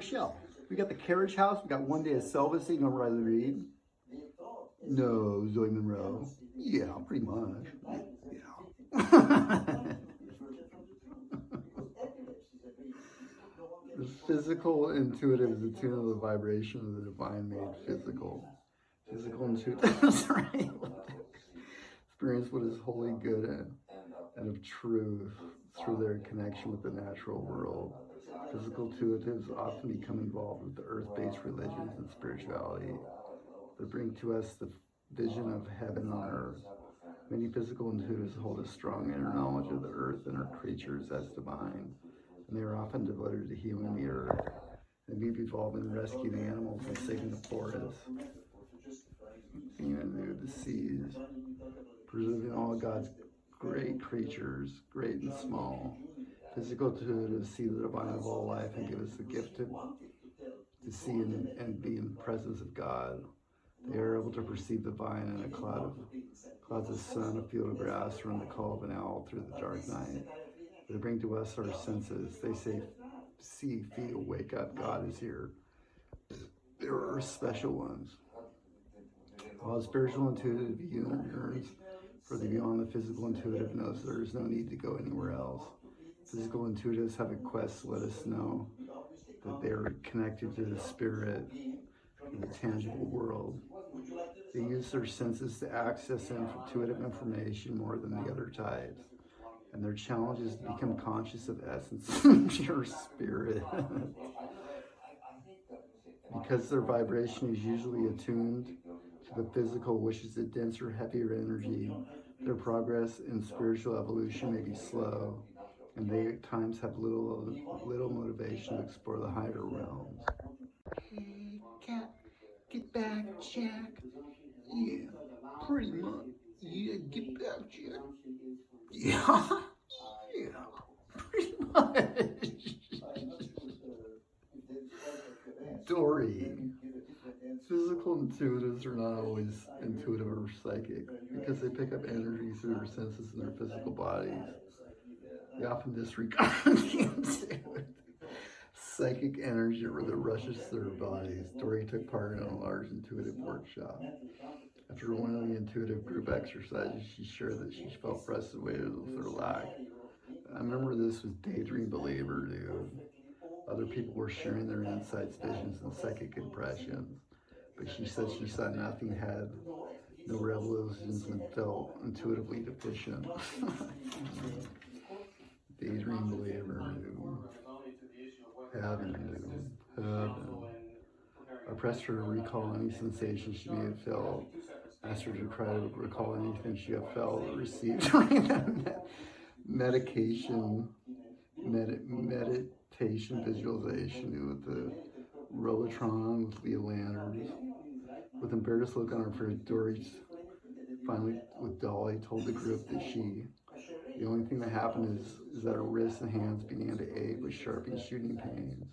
Cochell. We got the carriage house. We got One Day of Celibacy. No Riley Reid. No Zoe Monroe. Yeah, pretty much. Yeah. The physical intuitive is the tune of the vibration of the divine made physical. Physical intuitive is right. Experience what is wholly good and of truth through their connection with the natural world. Physical intuitives often become involved with the earth-based religions and spirituality that bring to us the vision of heaven on earth. Many physical intuitives hold a strong inner knowledge of the earth and her creatures as divine, and they are often devoted to healing the earth. They may be involved in rescuing animals and saving the forests, even the seas, preserving all God's great creatures, great and small. Physical intuitives see the divine of all life and give us the gift to see and be in the presence of God. They are able to perceive the vine in a clouds of sun, a field of grass, or in the call of an owl through the dark night. They bring to us our senses. They say, see, feel, wake up, God is here. There are special ones. While the spiritual intuitive yearns for the beyond, the physical intuitive knows there is no need to go anywhere else. Physical intuitives have a quest to let us know that they are connected to the spirit, to the tangible world. They use their senses to access intuitive information more than the other types. And their challenge is to become conscious of essence and pure spirit. Because their vibration is usually attuned to the physical, which is a denser, heavier energy, their progress in spiritual evolution may be slow, and they at times have little motivation to explore the higher realms. Hey, cat, get back, Jack. Yeah, pretty much. Yeah, get back, Jack. Yeah, yeah, pretty much. Dory. Physical intuitives are not always intuitive or psychic because they pick up energy through their senses in their physical bodies. They often disregard the psychic energy that rushes through their bodies. Dory took part in a large intuitive workshop. After one of the intuitive group exercises, she shared that she felt frustrated with her lack. I remember this was Daydream Believer, dude. Other people were sharing their insights, visions, and psychic impressions. But she said she saw nothing, had no revelations, and felt intuitively deficient. Daydream Believer, heaven. I pressed her to recall any sensation she may have felt. Asked her to try to recall anything she had felt or received during that meditation visualization with the Robotron with Leah Landers. With embarrassed look on her face, Dory finally, with Dolly, told the group that the only thing that happened is that her wrists and hands began to ache with sharp and shooting pains.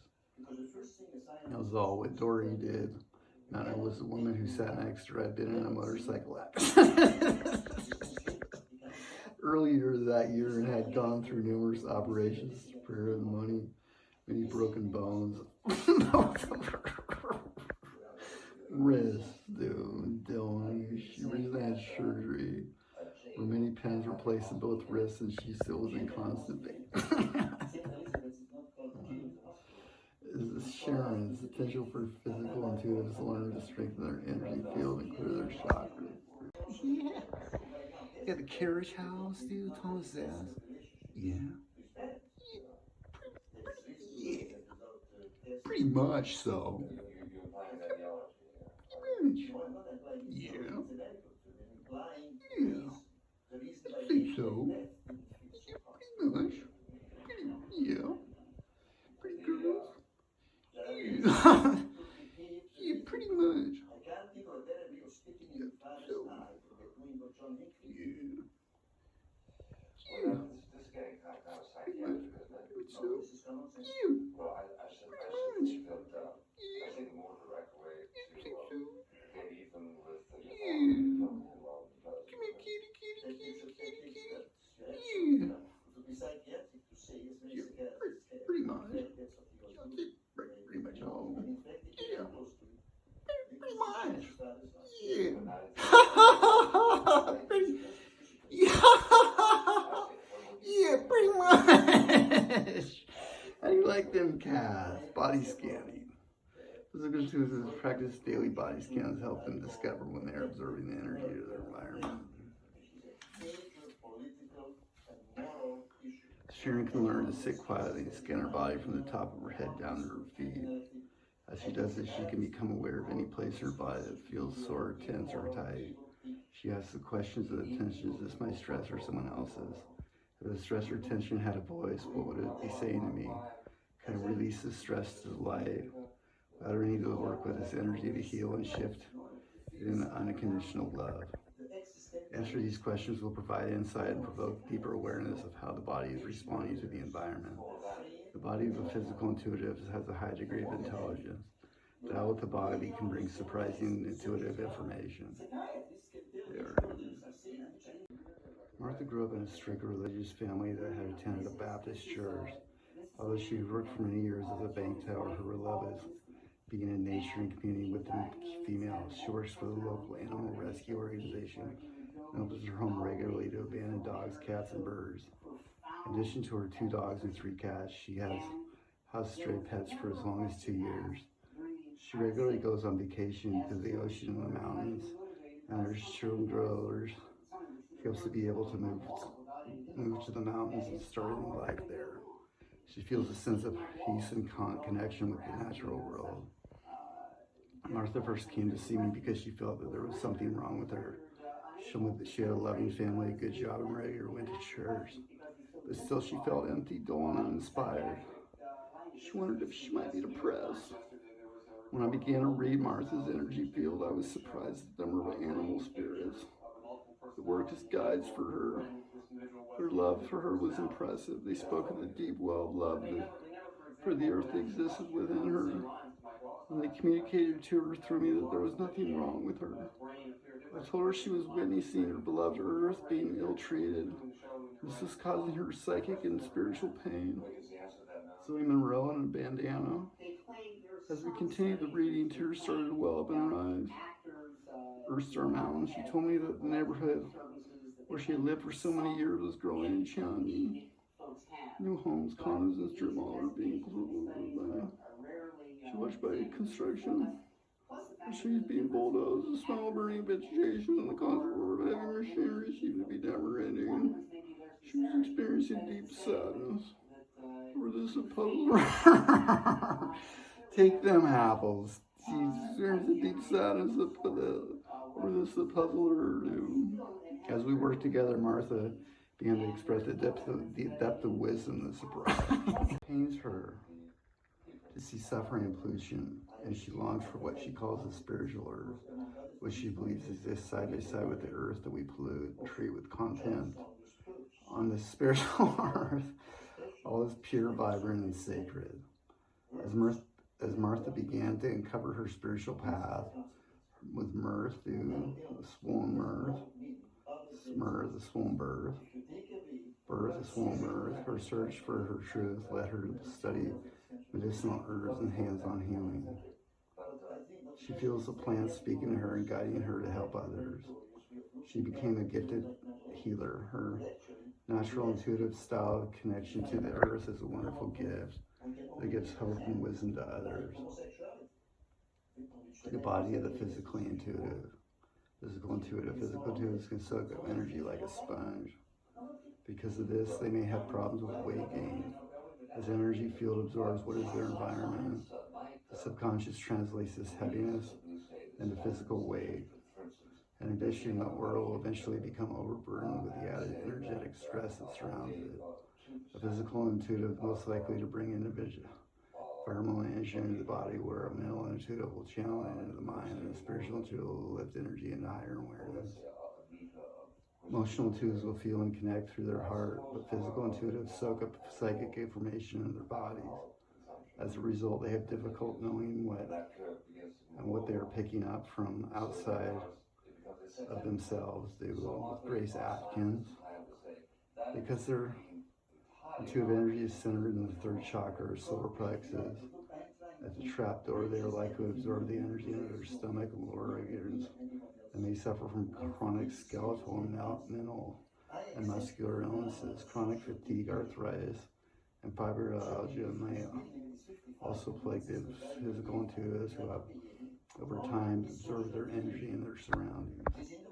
That was all what Dory did. Nana was the woman who sat next to her. I'd been in a motorcycle accident earlier that year and had gone through numerous operations to prepare the money, many broken bones. Wrist, dude, Dylan. She recently had surgery where many pens were placed in both wrists and she still was in constant pain. Sharon is the potential for physical intuitives to learn to strengthen their energy field and clear their chakras. Yeah. Yeah, the carriage house, dude, Thomas says. Yeah. Yeah. Pretty much so. Yeah. Yeah. I think so. Pretty much. Yeah. Pretty good. Yeah. Yeah, pretty much. Yeah. So. Yeah. Yeah. Pretty much. So. Yeah. Pretty much. Yeah. I think so. Yeah. Come here, kitty, kitty, kitty, kitty, kitty. Yeah. Yeah, pretty much. Yeah, pretty much. Body scanning. Physical intuitives practice daily body scans help them discover when they are observing the energy of their environment. Sharon can learn to sit quietly and scan her body from the top of her head down to her feet. As she does this, she can become aware of any place in her body that feels sore, tense, or tight. She asks the questions of the tension: is this my stress or someone else's? If the stress or tension had a voice, what would it be saying to me? Can I release the stress to the light? Without her need to work with this energy to heal and shift it in unconditional love. Answer these questions will provide insight and provoke deeper awareness of how the body is responding to the environment. The body of a physical intuitive has a high degree of intelligence. Dial with the body can bring surprising intuitive information. Martha grew up in a strict religious family that had attended a Baptist church. Although she worked for many years as a bank teller, her love is being in nature and communing with the females. She works for the local animal rescue organization and opens her home regularly to abandoned dogs, cats, and birds. In addition to her 2 dogs and 3 cats, she has housed stray pets for as long as 2 years. She regularly goes on vacation to the ocean and the mountains, and her children grow older. She hopes to be able to move to the mountains and start a new life there. She feels a sense of peace and connection with the natural world. Martha first came to see me because she felt that there was something wrong with her. She had a loving family, a good job, and regularly went to church. But still she felt empty, dull, and uninspired. She wondered if she might be depressed. When I began to read Martha's energy field, I was surprised at the number of animal spirits that worked as guides for her. Their love for her was impressive. They spoke of the deep well of love for the earth that existed within her. And they communicated to her through me that there was nothing wrong with her. I told her she was witnessing her beloved earth being ill-treated. This was causing her psychic and spiritual pain. Zoe Monroe in a bandana. As we continued the reading, tears started to well up in her eyes. Earthstar Mountain, she told me that the neighborhood where she had lived for so many years was growing and challenging. New homes, condos, and strip malls were being polluted. She watched by construction. The trees being bulldozed, the smell of burning vegetation, and the constant roar of heavy machinery seemed to be never ending. She was experiencing deep sadness. Over this puzzle. Take them apples. She's experiencing deep sadness over this puzzle her to. As we worked together, Martha began to express the depth of wisdom that surprised. Pains her to see suffering and pollution, and she longs for what she calls the spiritual earth, which she believes exists side by side with the earth that we pollute and treat with contempt. On the spiritual earth, all is pure, vibrant, and sacred. As Martha began to uncover her spiritual path, with mirth through the swollen the swollen birth, the swollen birth, her search for her truth led her to study medicinal herbs and hands-on healing. She feels the plants speaking to her and guiding her to help others. She became a gifted healer. Her natural intuitive style of connection to the earth is a wonderful gift that gives hope and wisdom to others. The body of the physically intuitive. Physical intuitives can soak up energy like a sponge. Because of this, they may have problems with weight gain. As the energy field absorbs what is their environment, the subconscious translates this heaviness into physical weight. In addition, the aura will eventually become overburdened with the added energetic stress that surrounds it. A physical intuitive most likely to bring environmental energy into the body, where a mental intuitive will channel it into the mind, and a spiritual intuitive will lift energy into higher awareness. Emotional intuitives will feel and connect through their heart, but physical intuitives soak up psychic information in their bodies. As a result, they have difficulty knowing what they are picking up from outside of themselves. They will, with Grace Atkins, because their intuitive energy is centered in the 3rd chakra, or solar plexus. At the trap door, they are likely to absorb the energy into their stomach and lower organs, and may suffer from chronic skeletal and mental and muscular illnesses, chronic fatigue, arthritis, and fibromyalgia may also plague the physical intuitives who have over time absorbed their energy in their surroundings.